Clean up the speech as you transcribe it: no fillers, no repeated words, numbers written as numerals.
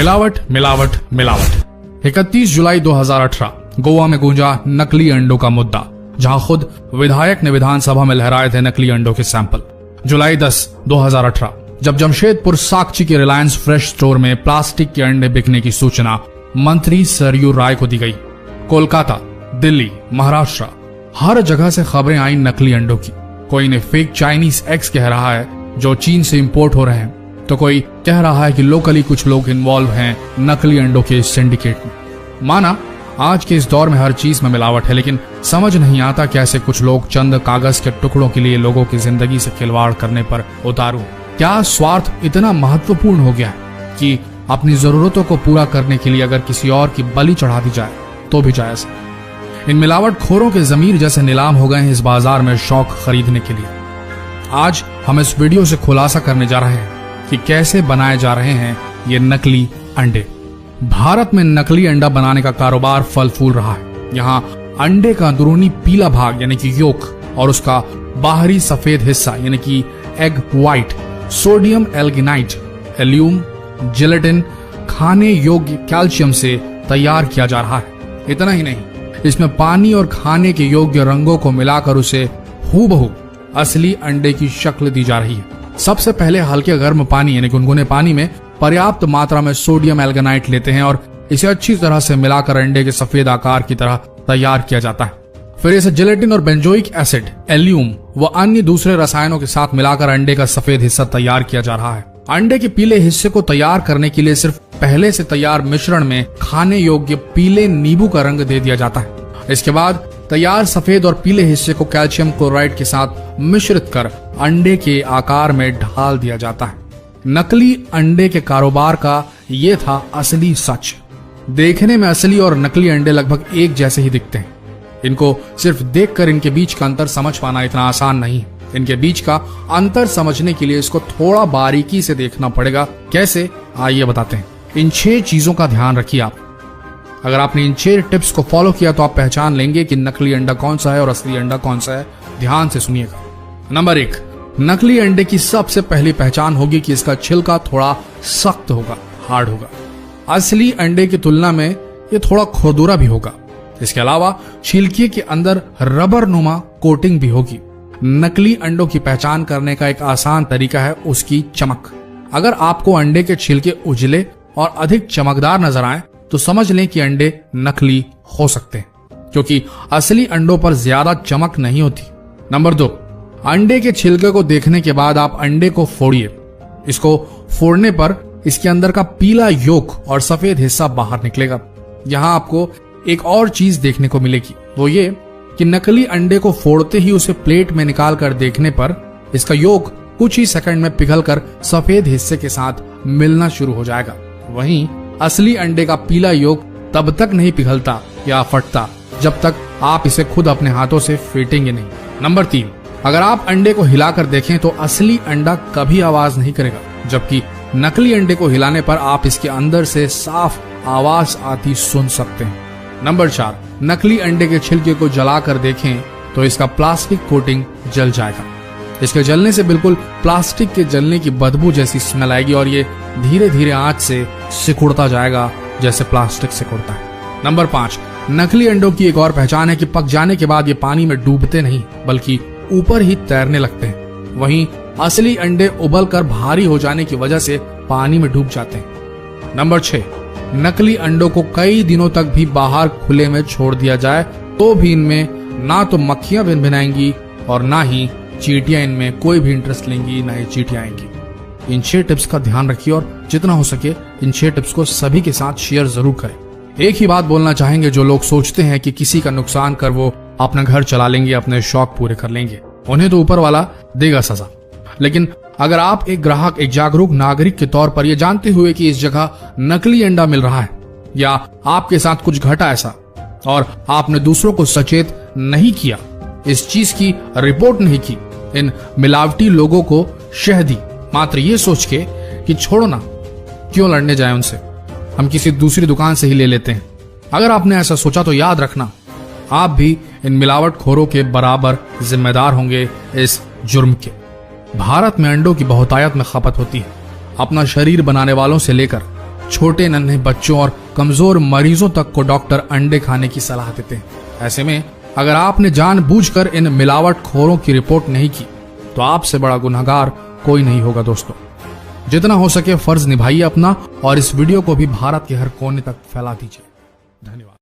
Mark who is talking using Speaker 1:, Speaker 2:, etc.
Speaker 1: मिलावट मिलावट मिलावट। 31 जुलाई 2018 गोवा में गूंजा नकली अंडों का मुद्दा, जहां खुद विधायक ने विधानसभा में लहराए थे नकली अंडों के सैंपल। जुलाई 10, 2018 जब जमशेदपुर साकची के रिलायंस फ्रेश स्टोर में प्लास्टिक के अंडे बिकने की सूचना मंत्री सरयू राय को दी गई। कोलकाता, दिल्ली, महाराष्ट्र, हर जगह से खबरें आई नकली अंडों की। कोई ने फेक चाइनीज एग्स कह रहा है जो चीन से इंपोर्ट हो रहे हैं, तो कोई कह रहा है कि लोकली कुछ लोग इन्वॉल्व हैं नकली अंडों के सिंडिकेट में। माना आज के इस दौर में हर चीज में मिलावट है, लेकिन समझ नहीं आता कैसे कुछ लोग चंद कागज के टुकड़ों के लिए लोगों की जिंदगी से खिलवाड़ करने पर उतारू। क्या स्वार्थ इतना महत्वपूर्ण हो गया है कि अपनी जरूरतों को पूरा करने के लिए अगर किसी और की बलि चढ़ा दी जाए तो भी जायज है। इन मिलावट खोरों के जमीर जैसे नीलाम हो गए हैं इस बाजार में शौक खरीदने के लिए। आज हम इस वीडियो से खुलासा करने जा रहे हैं कि कैसे बनाए जा रहे हैं ये नकली अंडे। भारत में नकली अंडा बनाने का कारोबार फल फूल रहा है। यहाँ अंडे का अंदरूनी पीला भाग यानी कि योक और उसका बाहरी सफेद हिस्सा यानी कि एग व्हाइट सोडियम एल्गिनाइट, एल्यूम, जिलेटिन खाने योग्य कैल्शियम से तैयार किया जा रहा है। इतना ही नहीं, इसमें पानी और खाने के योग्य रंगों को मिलाकर उसे हूबहू असली अंडे की शक्ल दी जा रही है। सबसे पहले हल्के गर्म पानी यानी गुनगुने पानी में पर्याप्त मात्रा में सोडियम एल्गिनाइट लेते हैं और इसे अच्छी तरह से मिलाकर अंडे के सफेद आकार की तरह तैयार किया जाता है। फिर इसे जिलेटिन और बेंजोइक एसिड, एल्यूम व अन्य दूसरे रसायनों के साथ मिलाकर अंडे का सफेद हिस्सा तैयार किया जा रहा है। अंडे के पीले हिस्से को तैयार करने के लिए सिर्फ पहले से तैयार मिश्रण में खाने योग्य पीले नींबू का रंग दे दिया जाता है। इसके बाद तैयार सफेद और पीले हिस्से को कैल्शियम क्लोराइड के साथ मिश्रित कर अंडे के आकार में ढाल दिया जाता है। नकली अंडे के कारोबार का ये था असली सच। देखने में असली और नकली अंडे लगभग एक जैसे ही दिखते हैं। इनको सिर्फ देखकर इनके बीच का अंतर समझ पाना इतना आसान नहीं है। इनके बीच का अंतर समझने के लिए इसको थोड़ा बारीकी से देखना पड़ेगा। कैसे, आइए बताते हैं। इन 6 चीजों का ध्यान रखिए आप। अगर आपने इन 6 टिप्स को फॉलो किया तो आप पहचान लेंगे कि नकली अंडा कौन सा है और असली अंडा कौन सा है। ध्यान से सुनिएगा। नंबर 1, नकली अंडे की सबसे पहली पहचान होगी कि इसका छिलका थोड़ा सख्त होगा, हार्ड होगा। असली अंडे की तुलना में ये थोड़ा खुरदुरा भी होगा। इसके अलावा छिलके के अंदर रबर नुमा कोटिंग भी होगी। नकली अंडों की पहचान करने का एक आसान तरीका है उसकी चमक। अगर आपको अंडे के छिलके उजले और अधिक चमकदार नजर आए तो समझ लें कि अंडे नकली हो सकते हैं, क्योंकि असली अंडों पर ज्यादा चमक नहीं होती। नंबर 2, अंडे के छिलके को देखने के बाद आप अंडे को फोड़िए। इसको फोड़ने पर इसके अंदर का पीला योक और सफेद हिस्सा बाहर निकलेगा। यहाँ आपको एक और चीज देखने को मिलेगी, वो ये कि नकली अंडे को फोड़ते ही उसे प्लेट में निकाल कर देखने पर इसका योक कुछ ही सेकंड में पिघलकर सफेद हिस्से के साथ मिलना शुरू हो जाएगा। वहीं असली अंडे का पीला योक तब तक नहीं पिघलता या फटता जब तक आप इसे खुद अपने हाथों से फेंटेंगे नहीं। नंबर 3, अगर आप अंडे को हिलाकर देखें तो असली अंडा कभी आवाज नहीं करेगा, जबकि नकली अंडे को हिलाने पर आप इसके अंदर से साफ आवाज आती सुन सकते हैं। नंबर 4, नकली अंडे के छिलके को जलाकर देखें तो इसका प्लास्टिक कोटिंग जल जाएगा। इसके जलने से बिल्कुल प्लास्टिक के जलने की बदबू जैसी स्मेल आएगी और ये धीरे धीरे आंच से सिकुड़ता जाएगा जैसे प्लास्टिक सिकुड़ता है। नंबर 5, नकली अंडों की एक और पहचान है कि पक जाने के बाद ये पानी में डूबते नहीं बल्कि ऊपर ही तैरने लगते हैं। वहीं असली अंडे उबलकर भारी हो जाने की वजह से पानी में डूब जाते हैं। नंबर 6, नकली अंडों को कई दिनों तक भी बाहर खुले में छोड़ दिया जाए तो भी इनमें ना तो मक्खियां भिनभिनाएंगी और ना ही चींटियां इनमें कोई भी इंटरेस्ट लेंगी, ना ही चींटियां आएंगी। इन 6 टिप्स का ध्यान रखिए और जितना हो सके इन 6 टिप्स को सभी के साथ शेयर जरूर करें। एक ही बात बोलना चाहेंगे, जो लोग सोचते हैं कि किसी का नुकसान कर वो अपना घर चला लेंगे, अपने शौक पूरे कर लेंगे, उन्हें तो ऊपर वाला देगा सजा। लेकिन अगर आप एक ग्राहक, एक जागरूक नागरिक के तौर पर यह जानते हुए कि इस जगह नकली अंडा मिल रहा है या आपके साथ कुछ घटा ऐसा और आपने दूसरों को सचेत नहीं किया, इस चीज की रिपोर्ट नहीं की, इन मिलावटी लोगों को शह दी मात्र ये सोच के कि छोड़ो ना, क्यों लड़ने जाए उनसे, हम किसी दूसरी दुकान से ही ले लेते हैं। अगर आपने ऐसा सोचा तो याद रखना, आप भी इन मिलावट खोरों के बराबर जिम्मेदार होंगे इस जुर्म के। भारत में अंडों की बहुतायत में खपत होती है। अपना शरीर बनाने वालों से लेकर छोटे नन्हे बच्चों और कमजोर मरीजों तक को डॉक्टर अंडे खाने की सलाह देते हैं। ऐसे में अगर आपने जानबूझकर इन मिलावटखोरों की रिपोर्ट नहीं की तो आपसे बड़ा गुनहगार कोई नहीं होगा दोस्तों। जितना हो सके फर्ज निभाइए अपना और इस वीडियो को भी भारत के हर कोने तक फैला दीजिए। धन्यवाद।